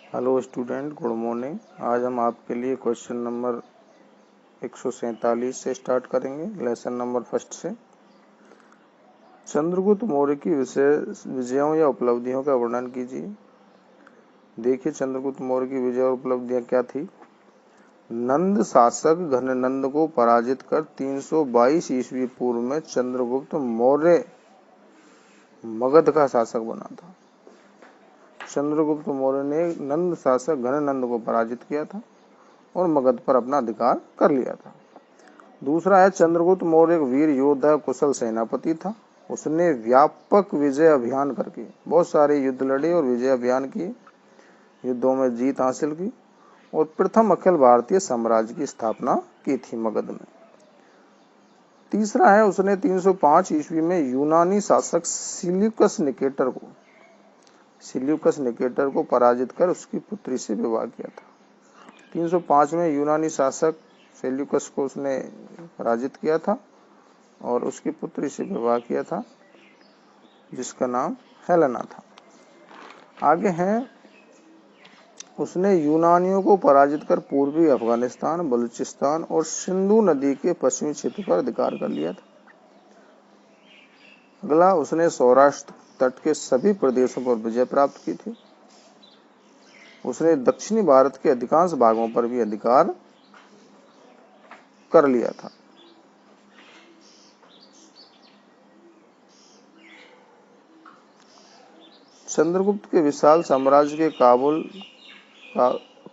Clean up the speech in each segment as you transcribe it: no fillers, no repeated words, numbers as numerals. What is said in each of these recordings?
Hello student, good morning. आज हम आपके लिए क्वेश्चन नंबर 147 से स्टार्ट करेंगे। लेसन नंबर फर्स्ट से। चंद्रगुप्त मौर्य की विजयों या उपलब्धियों का वर्णन कीजिए। देखिए, चंद्रगुप्त मौर्य की विजय और उपलब्धियां क्या थी। नंद शासक घननंद को पराजित कर 322 ईस्वी पूर्व में चंद्रगुप्त मौर्य मगध का शासक बना था। चंद्रगुप्त मौर्य ने नंद शासक घननंद को पराजित किया था और मगध पर अपना अधिकार कर लिया था। दूसरा है, चंद्रगुप्त मौर्य एक वीर योद्धा कुशल सेनापति था। उसने व्यापक विजय अभियान करके बहुत सारे युद्ध लड़े और विजय अभियान किए, युद्धों में जीत हासिल की और प्रथम अखिल भारतीय साम्राज्य की स्थापना की थी मगध में। तीसरा है, उसने 305 ईस्वी में यूनानी शासक सिल्यूकस निकेटर को पराजित कर उसकी पुत्री से विवाह किया था। 305 में यूनानी शासक सेल्यूकस को उसने पराजित किया था और उसकी पुत्री से विवाह किया था, जिसका नाम हेलेना था। आगे हैं, उसने यूनानियों को पराजित कर पूर्वी अफगानिस्तान, बलूचिस्तान और सिंधु नदी के पश्चिमी क्षेत्र पर अधिकार कर लिया था। अगला, उसने सौराष्ट्र तट के सभी प्रदेशों पर विजय प्राप्त की थी। उसने दक्षिणी भारत के अधिकांश भागों पर भी अधिकार कर लिया था। चंद्रगुप्त के विशाल साम्राज्य के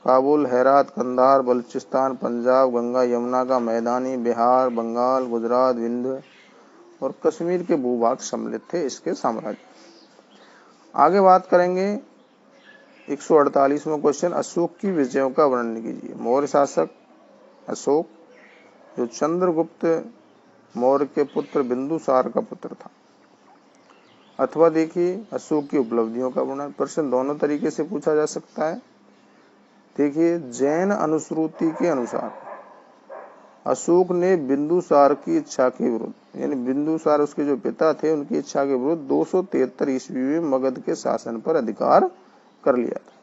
काबुल, हेरात, कंधार, बलूचिस्तान, पंजाब, गंगा यमुना का मैदानी, बिहार, बंगाल, गुजरात, विंध्य और कश्मीर के भूभाग सम्मिलित थे इसके साम्राज्य। आगे बात करेंगे 148वां क्वेश्चन, अशोक की विजयों का वर्णन कीजिए। मौर्य शासक अशोक, जो चंद्रगुप्त मौर्य के पुत्र बिंदुसार का पुत्र था। अथवा देखिए, अशोक की उपलब्धियों का वर्णन। प्रश्न दोनों तरीके से पूछा जा सकता है। देखिए, जैन अनुश्रुति के अनुसार अशोक ने बिंदुसार की इच्छा के विरुद्ध, यानी बिंदुसार उसके जो पिता थे, उनकी इच्छा के विरुद्ध 273 ईस्वी में मगध के शासन पर अधिकार कर लिया था।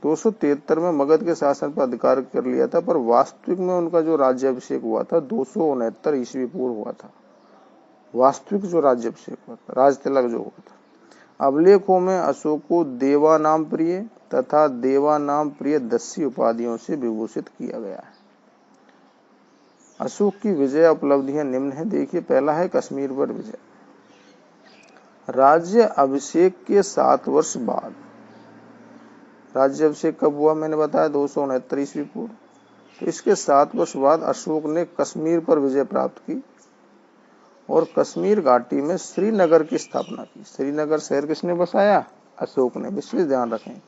273 में मगध के शासन पर अधिकार कर लिया था, पर वास्तविक में उनका जो राज्याभिषेक हुआ था 269 ईस्वी पूर्व हुआ था। वास्तविक जो राज्याभिषेक हुआ था, राज तिलक जो हुआ था। अभिलेखों में अशोक को देवा नाम प्रिय तथा देवा नाम प्रिय दस्यु उपाधियों से विभूषित किया गया है। अशोक की विजय उपलब्धियां निम्न है। देखिए, पहला है कश्मीर पर विजय। राज्य अभिषेक के 7 वर्ष बाद, राज्य अभिषेक कब हुआ मैंने बताया, 269 ईस्वी पूर्व। तो इसके 7 वर्ष बाद अशोक ने कश्मीर पर विजय प्राप्त की और कश्मीर घाटी में श्रीनगर की स्थापना की। श्रीनगर शहर किसने बसाया? अशोक ने। विशेष ध्यान रखें,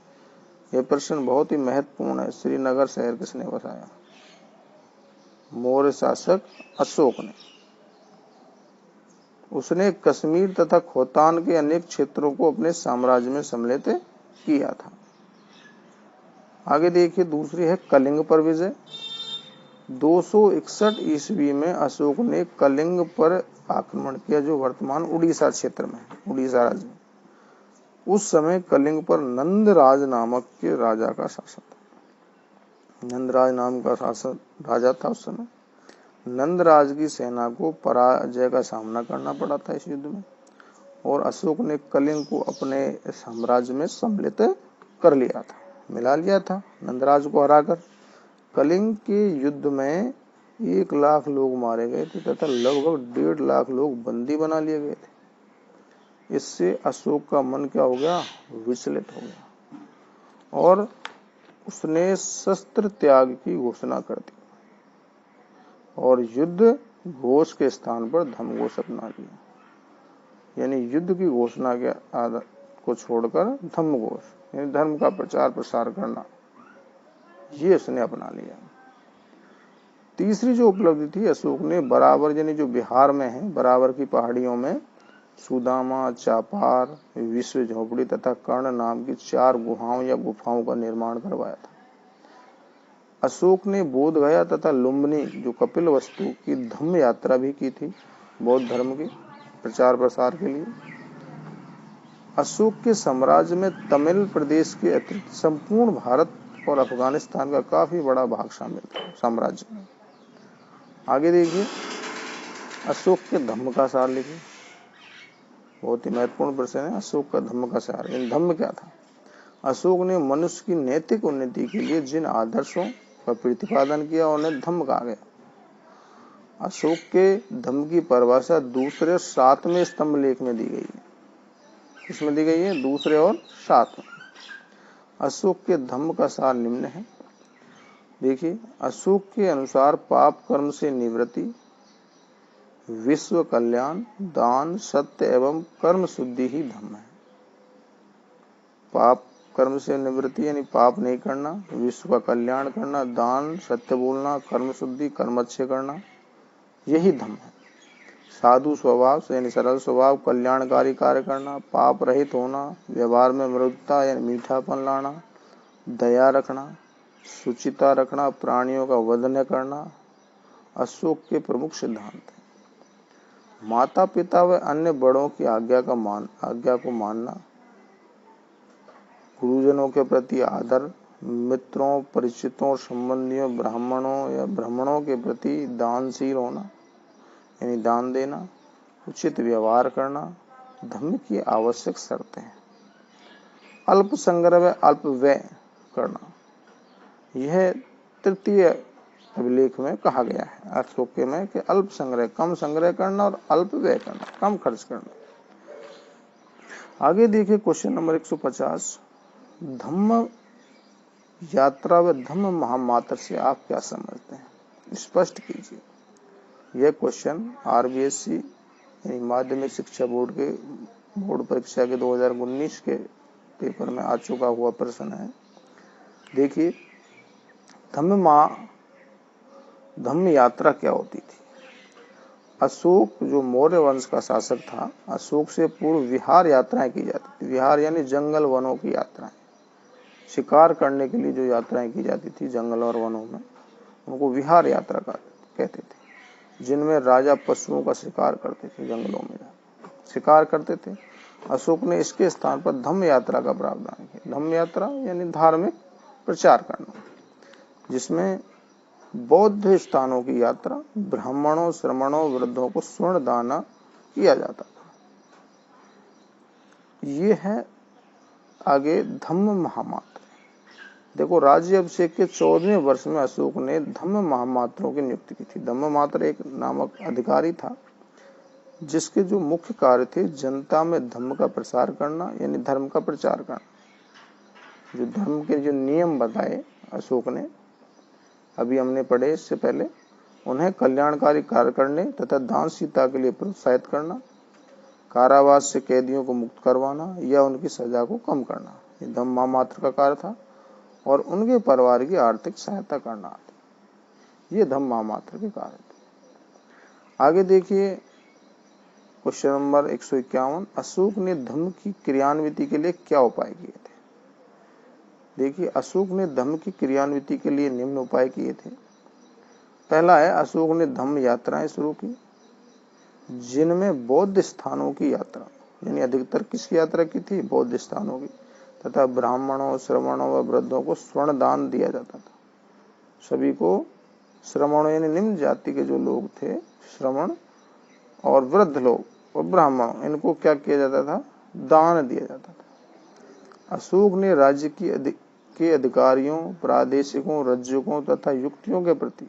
यह प्रश्न बहुत ही महत्वपूर्ण है। श्रीनगर शहर किसने बसाया? मौर्य शासक अशोक ने। उसने कश्मीर तथा खोतान के अनेक क्षेत्रों को अपने साम्राज्य में सम्मिलित किया था। आगे देखिए, दूसरी है कलिंग पर विजय। 261 ईस्वी में अशोक ने कलिंग पर आक्रमण किया, जो वर्तमान उड़ीसा क्षेत्र में, उड़ीसा राज्य में। उस समय कलिंग पर नंदराज नामक के राजा का शासन था। नंदराज नाम का शासक राजा था उस समय। नंदराज की सेना को पराजय का सामना करना पड़ा था इस युद्ध में और अशोक ने कलिंग को अपने साम्राज्य में सम्मिलित कर लिया था, मिला लिया था नंदराज को हराकर। कलिंग के युद्ध में 1 लाख लोग मारे गए थे तथा लगभग 1.5 लाख लोग बंदी बना लिए गए थे। इससे अशोक का मन क्या हो गया? विचलित हो गया और उसने शस्त्र त्याग की घोषणा कर दी और युद्ध घोष के स्थान पर धर्म घोष अपना लिया। यानी युद्ध की घोषणा के आदत को छोड़कर धर्म घोष, यानी धर्म का प्रचार प्रसार करना, ये उसने अपना लिया। तीसरी जो उपलब्धि थी, अशोक ने बराबर, यानी जो बिहार में है, बराबर की पहाड़ियों में सुदामा, चापार, विश्व झोपड़ी तथा कर्ण नाम की 4 गुहाओं या गुफाओं का निर्माण करवाया था। अशोक ने बोध गया तथा लुम्बिनी, जो कपिल वस्तु की धम्म यात्रा भी की थी, बौद्ध धर्म के प्रचार प्रसार के लिए। अशोक के साम्राज्य में तमिल प्रदेश के अतिरिक्त संपूर्ण भारत और अफगानिस्तान का काफी बड़ा भाग शामिल था साम्राज्य में। आगे देखिए, अशोक के धम्म का सार लिखिए। बहुत ही महत्वपूर्ण प्रश्न है, अशोक का धम्म का सार। धम्म क्या था? अशोक ने मनुष्य की नैतिक उन्नति के लिए जिन आदर्शों का प्रतिपादन किया उन्हें धम्म कहा गया। अशोक के धम्म की परिभाषा दूसरे और 7वें स्तंभ लेख में दी गई है। किसमें दी गई है? दूसरे और 7वें। अशोक के धम्म का सार निम्न है। देखिए, अशोक के अनुसार पाप कर्म से निवृत्ति, विश्व कल्याण, दान, सत्य एवं कर्म शुद्धि ही धम्म है। पाप कर्म से निवृत्ति यानी पाप नहीं करना, विश्व का कल्याण करना, दान, सत्य बोलना, कर्म शुद्धि, कर्म अच्छे करना, यही धम्म है। साधु स्वभाव यानी सरल स्वभाव, कल्याणकारी कार्य करना, पाप रहित होना, व्यवहार में मृदुता यानी मीठापन लाना, दया रखना, शुचिता रखना, प्राणियों का वध न करना अशोक के प्रमुख सिद्धांत हैं। माता पिता व अन्य बड़ों की आज्ञा को मानना, गुरुजनों के प्रति आदर, मित्रों, परिचितों, संबंधियों, ब्राह्मणों या ब्राह्मणों के प्रति दानशील होना यानी दान देना, उचित व्यवहार करना धम्म की आवश्यक शर्तें हैं। अल्प संग्रह व अल्प व्यय करना, यह तृतीय अभिलेख में कहा गया है अशोक में कि अल्प संग्रह, कम संग्रह करना और अल्प व्यय करना, कम खर्च करना। आगे देखिए क्वेश्चन नंबर 150, धम्म यात्रा व धम्म महामात्र से आप क्या समझते हैं? स्पष्ट कीजिए। यह क्वेश्चन आरबीएससी यानी माध्यमिक शिक्षा बोर्ड के बोर्ड परीक्षा के 2019 के पेपर में आ चुका हुआ प्रश्न है। देखिए, धम्म यात्रा क्या होती थी? अशोक जो मौर्य वंश का शासक था, अशोक से पूर्व विहार यात्राएं की जाती थी। विहार यानी जंगल वनों की यात्राएं, शिकार करने के लिए जो यात्राएं की जाती थी जंगल और वनों में, उनको विहार यात्रा कहते थे, जिनमें राजा पशुओं का शिकार करते थे, जंगलों में शिकार करते थे। अशोक ने इसके स्थान पर धम्म यात्रा का प्रावधान किया। धम्म यात्रा यानी धार्मिक प्रचार करना, जिसमें बौद्ध स्थानों की यात्रा, ब्राह्मणों, श्रमणों, वृद्धों को स्वर्ण दान किया जाता था। ये है आगे धम्म महामात्र। देखो, राज्य अभिषेक के 14वें वर्ष में अशोक ने धम्म महामात्रों की नियुक्ति की थी। धम्म मात्र एक नामक अधिकारी था, जिसके जो मुख्य कार्य थे जनता में धम्म का प्रसार करना यानी धर्म का प्रचार करना। जो धर्म के जो नियम बताए अशोक ने, अभी हमने पढ़े इससे पहले, उन्हें कल्याणकारी कार्य करने तथा दानशीलता के लिए प्रोत्साहित करना, कारावास से कैदियों को मुक्त करवाना या उनकी सजा को कम करना, ये धम्म महामात्र का कार्य था। और उनके परिवार की आर्थिक सहायता करना, ये धम्म महामात्र के कार्य थे। आगे देखिए क्वेश्चन नंबर 151, अशोक ने धम्म की क्रियान्विति के लिए क्या उपाय किए थे? देखिए, अशोक ने धम्म की क्रियान्विति के लिए निम्न उपाय किए थे। पहला है, अशोक ने धम्म यात्राएं शुरू की, जिनमें बौद्ध स्थानों की यात्रा यानी अधिकतर किसकी यात्रा की थी? बौद्ध स्थानों की, तथा ब्राह्मणों, श्रमणों व वृद्धों को स्वर्ण दान दिया जाता था। सभी को श्रमणों यानी निम्न जाति के जो लोग थे, श्रमण और वृद्ध लोग और ब्राह्मण, इनको क्या किया जाता था? दान दिया जाता था। अशोक ने राज्य के अधिकारियों, प्रादेशिकों, रज्जुकों तथा युक्तियों के प्रति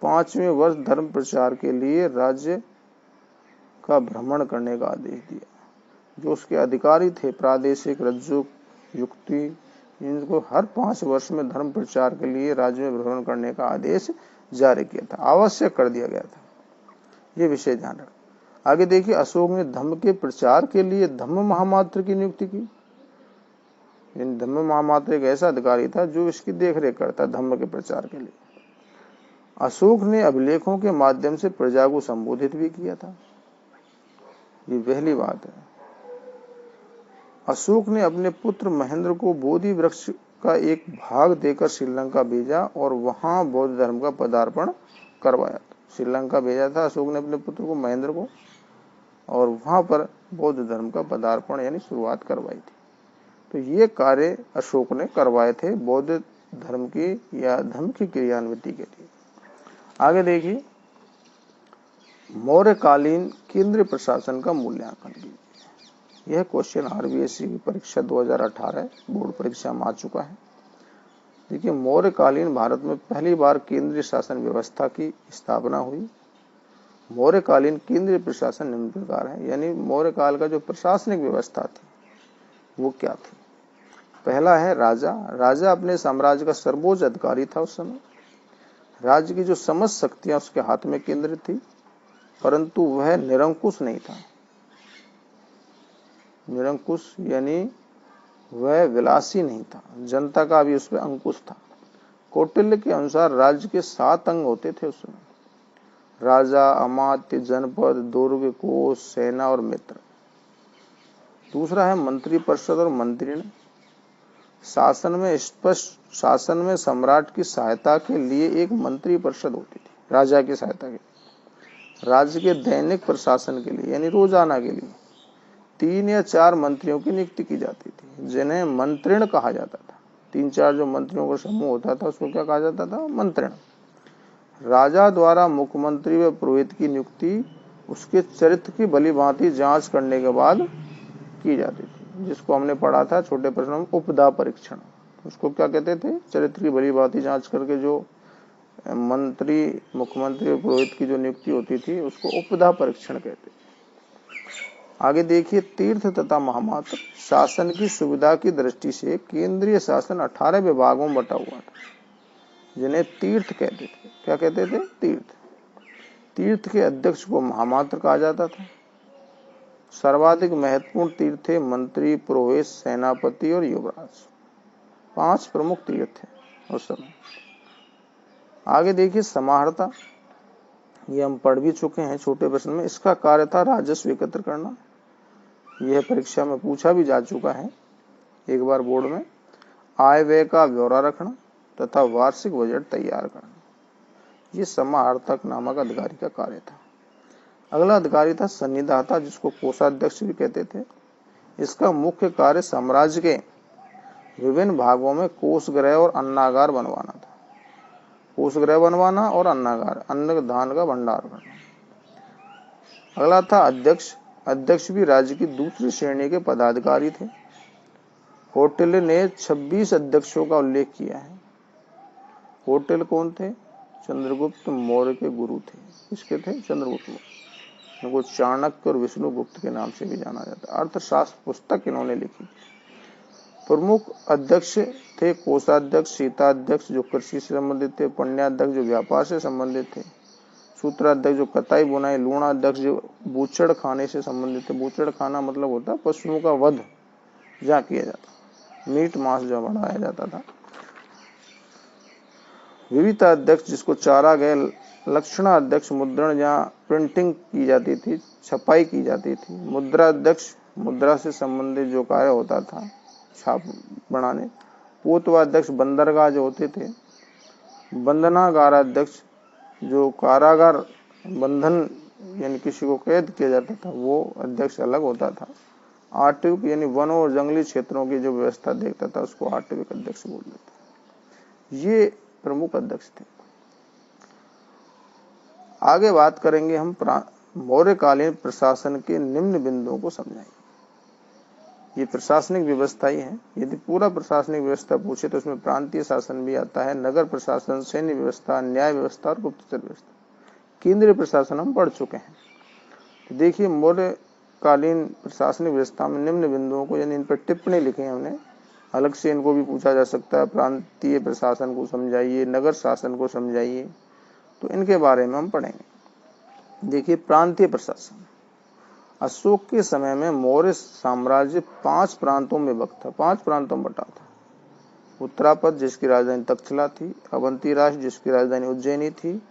5वें वर्ष धर्म प्रचार के लिए राज्य का भ्रमण करने का आदेश दिया। जो उसके अधिकारी थे, प्रादेशिक, रज्जुक, युक्ति, इनको हर 5 वर्ष में धर्म प्रचार के लिए राज्य में भ्रमण करने का आदेश जारी किया था, आवश्यक कर दिया गया था। ये विषय ध्यान रखें। आगे देखिए, अशोक ने धम्म के प्रचार के लिए धम्म महामात्र की नियुक्ति की। धम्म महामात्र एक ऐसा अधिकारी था जो इसकी देखरेख करता धम्म के प्रचार के लिए। अशोक ने अभिलेखों के माध्यम से प्रजा को संबोधित भी किया था। ये पहली बात है। अशोक ने अपने पुत्र महेंद्र को बोधि वृक्ष का एक भाग देकर श्रीलंका भेजा और वहां बौद्ध धर्म का पदार्पण करवाया। श्रीलंका भेजा था अशोक ने अपने पुत्र को, महेंद्र को, और वहां पर बौद्ध धर्म का पदार्पण यानी शुरुआत करवाई थी। तो ये कार्य अशोक ने करवाए थे बौद्ध धर्म की या धर्म की क्रियान्विति के लिए। आगे देखिए, मौर्यकालीन केंद्रीय प्रशासन का मूल्यांकन कीजिए। यह क्वेश्चन आरबीएससी की परीक्षा 2018 बोर्ड परीक्षा में आ चुका है। देखिए, मौर्यकालीन भारत में पहली बार केंद्रीय शासन व्यवस्था की स्थापना हुई। मौर्यकालीन केंद्रीय प्रशासन निम्न प्रकार है, यानी मौर्यकाल का जो प्रशासनिक व्यवस्था थी वो क्या थी। पहला है राजा। राजा अपने साम्राज्य का सर्वोच्च अधिकारी था उस समय। राज्य की जो समस्त शक्तियां उसके हाथ में केंद्रित थी, परंतु वह निरंकुश नहीं था। निरंकुश यानी वह विलासी नहीं था, जनता का भी उस पर अंकुश था। कौटिल्य के अनुसार राज्य के 7 अंग होते थे उस समय: राजा, अमात्य, जनपद, दुर्ग, कोष, सेना और मित्र। दूसरा है मंत्री परिषद और मंत्रिण। शासन में सम्राट की सहायता के लिए एक मंत्री परिषद होती थी, राजा की सहायता के लिए। राज्य के दैनिक प्रशासन के लिए यानी रोजाना के लिए 3 या 4 मंत्रियों की नियुक्ति की जाती थी, जिन्हें मंत्रिण कहा जाता था। 3-4 जो मंत्रियों का समूह होता था उसको क्या कहा जाता था? मंत्रिण। राजा द्वारा मुख्यमंत्री व पुरोहित की नियुक्ति उसके चरित्र की भलीभांति जांच करने के बाद की जाती थी, जिसको हमने पढ़ा था छोटे प्रश्न में, उपदा परीक्षण। उसको क्या कहते थे? चरित्र की भलीभांति जांच करके जो मंत्री, मुख्यमंत्री और पुरोहित की जो नियुक्ति होती थी उसको उपदा परीक्षण कहते थे। आगे देखिए, तीर्थ तथा महामात्र। शासन की सुविधा की दृष्टि से केंद्रीय शासन 18 विभागों में बटा हुआ था, जिन्हें तीर्थ कहते थे। क्या कहते थे? तीर्थ। तीर्थ के अध्यक्ष को महामात्र कहा जाता था। सर्वाधिक महत्वपूर्ण तीर्थ थे मंत्री, पुरोहित, सेनापति और युवराज। 5 प्रमुख तीर्थ थे उस समय। आगे देखिए, समाहर्ता। ये हम पढ़ भी चुके हैं छोटे प्रश्न में। इसका कार्य था राजस्व एकत्र करना। यह परीक्षा में पूछा भी जा चुका है एक बार बोर्ड में। आय व्यय का ब्यौरा रखना तथा वार्षिक बजट तैयार करना, ये समाहर्तक नामक अधिकारी का कार्य था। अगला अधिकारी था सन्निधाता, जिसको कोषाध्यक्ष भी कहते थे। इसका मुख्य कार्य साम्राज्य के विभिन्न भागों में कोषगृह और अन्नागार बनवाना था। कोषगृह बनवाना और अन्नागार, अन्न धान का भंडार करना। अगला था अध्यक्ष। अध्यक्ष भी राज्य की दूसरी श्रेणी के पदाधिकारी थे। कौटिल्य ने 26 अध्यक्षों का उल्लेख किया है। कौटिल्य कौन थे? चंद्रगुप्त मौर्य के गुरु थे। किसके थे? चंद्रगुप्त मौर्य। इनको चाणक्य और विष्णुगुप्त के नाम से भी जाना जाता है। अर्थशास्त्र पुस्तक इन्होंने लिखी। प्रमुख अध्यक्ष थे कोषाध्यक्ष, शीताध्यक्ष जो कृषि से संबंधित थे, पण्याध्यक्ष जो व्यापार से संबंधित थे, सूत्राध्यक्ष जो कताई बुनाई, लूणाध्यक्ष जो बूचड़ खाने से संबंधित थे। बूचड़ खाना मतलब होता है पशुओं का वध जहाँ किया जाता, मीट मांस जो बढ़ाया जाता था। विविताध्यक्ष जिसको चारागाह, लक्षणाध्यक्ष मुद्रण जहाँ प्रिंटिंग की जाती थी, छपाई की जाती थी। मुद्राध्यक्ष मुद्रा से संबंधित जो कार्य होता था, छाप बनाने। पोतवाध्यक्ष बंदरगाह जो होते थे। बंधनागाराध्यक्ष जो कारागार, बंधन यानी किसी को कैद किया जाता था, वो अध्यक्ष अलग होता था। आर्टिक यानी वनों और जंगली क्षेत्रों की जो व्यवस्था देखता था उसको आर्टिक अध्यक्ष बोल देते। ये प्रमुख अध्यक्ष थे। आगे बात करेंगे हम मौर्यकालीन प्रशासन के निम्न बिंदुओं को समझाएंगे। ये प्रशासनिक व्यवस्था ही है। यदि पूरा प्रशासनिक व्यवस्था पूछे तो उसमें प्रांतीय शासन भी आता है, नगर प्रशासन, सैन्य व्यवस्था, न्याय व्यवस्था और गुप्तचर व्यवस्था। केंद्रीय प्रशासन हम पढ़ चुके हैं। तो देखिए, मौर्यकालीन प्रशासनिक व्यवस्था में निम्न बिंदुओं को, यानी इन पर टिप्पणी लिखी है हमने। अलग से इनको भी पूछा जा सकता है। प्रांतीय प्रशासन को समझाइए, नगर शासन को समझाइए, तो इनके बारे में हम पढ़ेंगे। देखिए, प्रांतीय प्रशासन। अशोक के समय में मौर्य साम्राज्य 5 प्रांतों में विभक्त था, 5 प्रांतों में बटा था। उत्तरापद जिसकी राजधानी तक्षशिला थी, अवंती राष्ट्र जिसकी राजधानी उज्जैनी थी,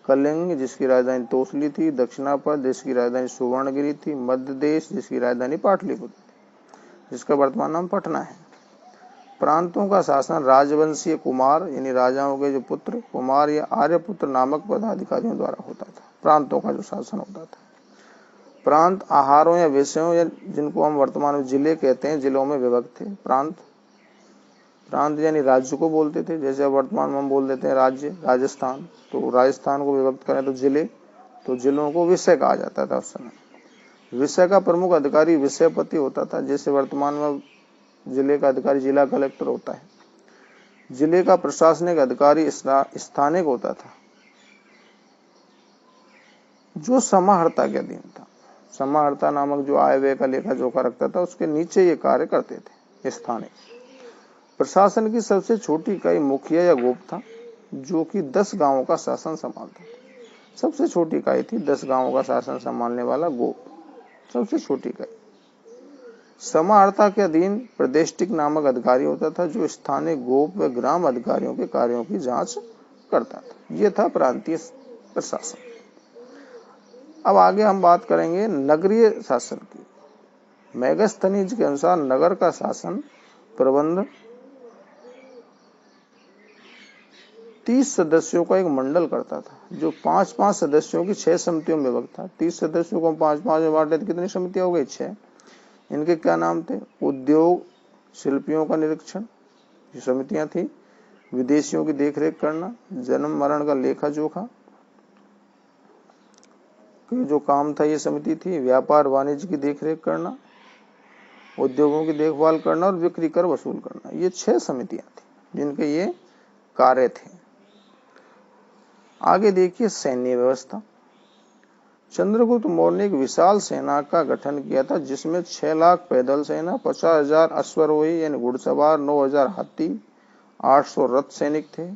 कलिंग जिसकी राजधानी तोसली थी, दक्षिणापद जिसकी राजधानी सुवर्णगिरी थी, मध्य देश जिसकी राजधानी पाटलिपुत्र थी, जिसका वर्तमान नाम पटना है। प्रांतों का शासन राजवंशीय कुमार यानी राजाओं के जो पुत्र, कुमार या आर्यपुत्र नामक पदाधिकारियों द्वारा होता था। प्रांतों का जो शासन होता था। प्रांत आहारों या विषयों या जिनको हम वर्तमान में जिले कहते हैं, जिलों में विभक्त थे। प्रांत प्रांत यानी राज्य को बोलते थे, जैसे वर्तमान में हम बोल देते हैं राज्य, राजस्थान, तो राजस्थान को विभक्त करें तो जिले, तो जिलों को विषय कहा जाता था उस समय। विषय का प्रमुख अधिकारी विषयपति होता था, जैसे वर्तमान में जिले का अधिकारी जिला कलेक्टर होता है। जिले का प्रशासनिक अधिकारी स्थानिक होता था, जो समाहर्ता के अधीन था। समाहर्ता नामक जो आय व्यय का लेखा जोखा रखता था, उसके नीचे ये कार्य करते थे स्थानिक। प्रशासन की सबसे छोटी इकाई मुखिया या गोप था, जो कि 10 गांवों का शासन संभालता था। सबसे छोटी इकाई थी 10 गांवों का शासन संभालने वाला गोप, सबसे छोटी इकाई। समाहर्ता के अधीन प्रदेष्टिक नामक अधिकारी होता था, जो स्थानीय गोप व ग्राम अधिकारियों के कार्यों की जांच करता था। यह था प्रांतीय प्रशासन। अब आगे हम बात करेंगे नगरीय शासन की। मेगास्थनीज के अनुसार नगर का शासन प्रबंध 30 सदस्यों का एक मंडल करता था, जो 5-5 सदस्यों की 6 समितियों में विभक्त था। 30 सदस्यों को 5-5 में बांटे तो कितनी समितियां हो गई? 6। इनके क्या नाम थे? उद्योग शिल्पियों का निरीक्षण, ये समितियां थी। विदेशियों की देखरेख करना, जन्म मरण का लेखा जोखा, जो काम था ये समिति थी। व्यापार वाणिज्य की देखरेख करना, उद्योगों की देखभाल करना और बिक्री कर वसूल करना, ये 6 समितियां थी जिनके ये कार्य थे। आगे देखिए सैन्य व्यवस्था। चंद्रगुप्त मौर्य ने एक विशाल सेना का गठन किया था, जिसमें 6 लाख पैदल सेना, 50,000 अश्वारोही यानी घुड़सवार, 9,000 हाथी, 800 रथ सैनिक थे।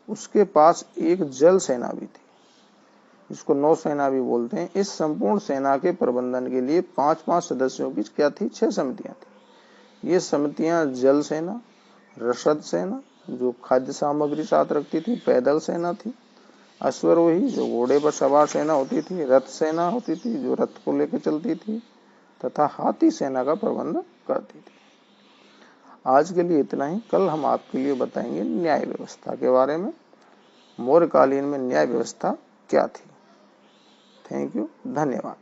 उसके पास एक जल सेना भी थी, जिसको नौसेना भी बोलते हैं। इस संपूर्ण सेना के प्रबंधन के लिए 5-5 सदस्यों की क्या थी? 6 समितियां थी। ये समितियां जल सेना, रसद सेना जो खाद्य सामग्री साथ रखती थी, पैदल सेना थी, अश्वारोही जो घोड़े पर सवार सेना होती थी, रथ सेना होती थी जो रथ को लेकर चलती थी, तथा हाथी सेना का प्रबंध करती थी। आज के लिए इतना ही। कल हम आपके लिए बताएंगे न्याय व्यवस्था के बारे में। मौर्यकालीन में न्याय व्यवस्था क्या थी। थैंक यू, धन्यवाद।